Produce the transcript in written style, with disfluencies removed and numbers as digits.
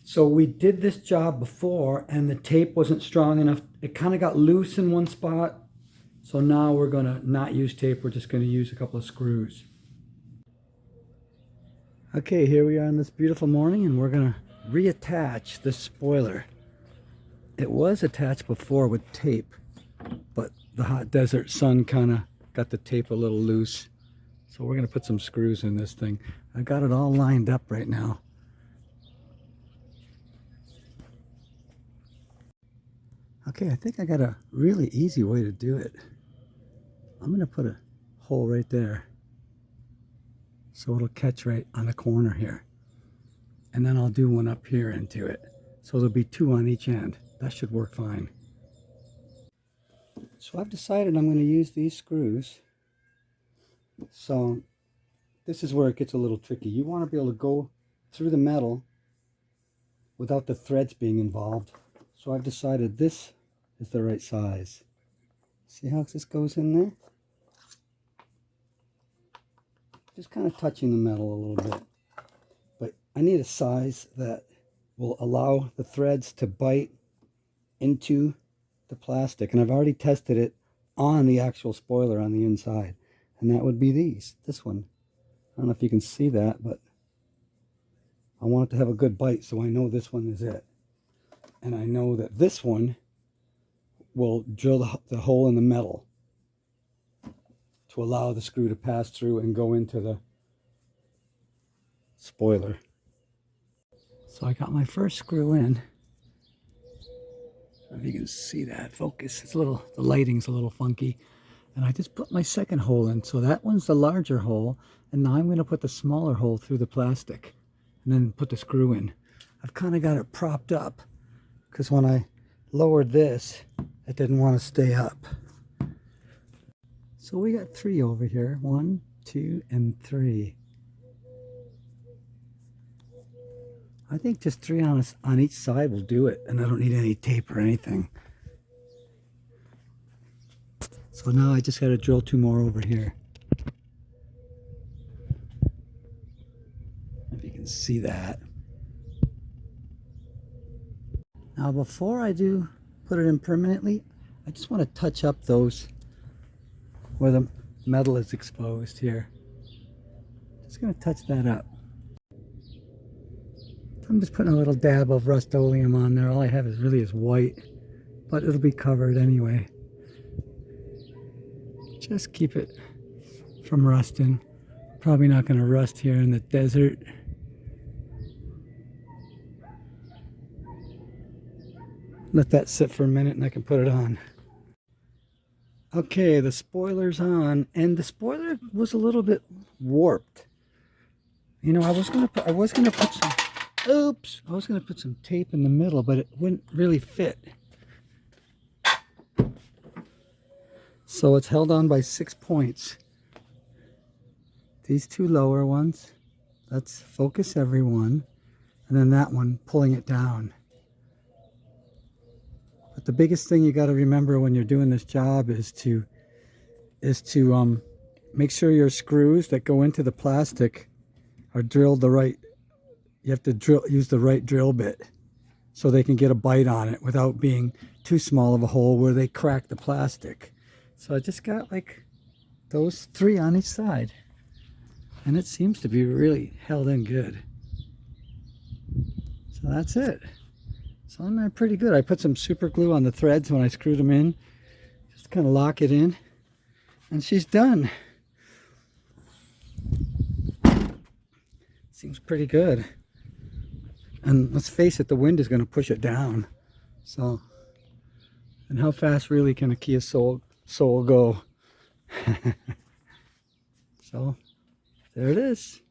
So we did this job before and the tape wasn't strong enough. It kind of got loose in one spot. So now we're gonna not use tape. We're just gonna use a couple of screws. Okay, here we are on this beautiful morning and we're gonna reattach this spoiler. It was attached before with tape, but the hot desert sun kind of got the tape a little loose. So we're gonna put some screws in this thing. I've got it all lined up right now. Okay, I think I got a really easy way to do it. I'm gonna put a hole right there so it'll catch right on the corner here. And then I'll do one up here into it. So there'll be two on each end. That should work fine. So I've decided I'm gonna use these screws. So this is where it gets a little tricky. You wanna be able to go through the metal without the threads being involved. So I've decided this is the right size. See how this goes in there? Just kind of touching the metal a little bit. But I need a size that will allow the threads to bite into the plastic. And I've already tested it on the actual spoiler on the inside. And that would be this one. I don't know if you can see that, but I want it to have a good bite, so I know this one is it. And I know that this one will drill the hole in the metal to allow the screw to pass through and go into the spoiler. So I got my first screw in. I don't know if you can see that. Focus. It's a little, the lighting's a little funky. And I just put my second hole in. So that one's the larger hole. And now I'm going to put the smaller hole through the plastic. And then put the screw in. I've kind of got it propped up, because when I lowered this, it didn't want to stay up. So we got 3 over here. 1, 2, and 3. I think just 3 on each side will do it, and I don't need any tape or anything. So now I just got to drill 2 more over here. If you can see that. Now before I do put it in permanently, I just want to touch up those where the metal is exposed here. Just going to touch that up. I'm just putting a little dab of Rust-Oleum on there. All I have is really white, but it'll be covered anyway. Just keep it from rusting. Probably not going to rust here in the desert. Let that sit for a minute and I can put it on. Okay, the spoiler's on, and the spoiler was a little bit warped. You know, I was gonna put some tape in the middle, but it wouldn't really fit. So it's held on by 6 points. These 2 lower ones, that's focus every one, and then that one pulling it down. But the biggest thing you got to remember when you're doing this job is to make sure your screws that go into the plastic are drilled the right. You have to use the right drill bit so they can get a bite on it without being too small of a hole where they crack the plastic. So I just got like those 3 on each side, and it seems to be really held in good. So that's it. So I'm pretty good. I put some super glue on the threads when I screwed them in. Just kind of lock it in. And she's done. Seems pretty good. And let's face it, the wind is going to push it down. So, and how fast really can a Kia Soul go? So, there it is.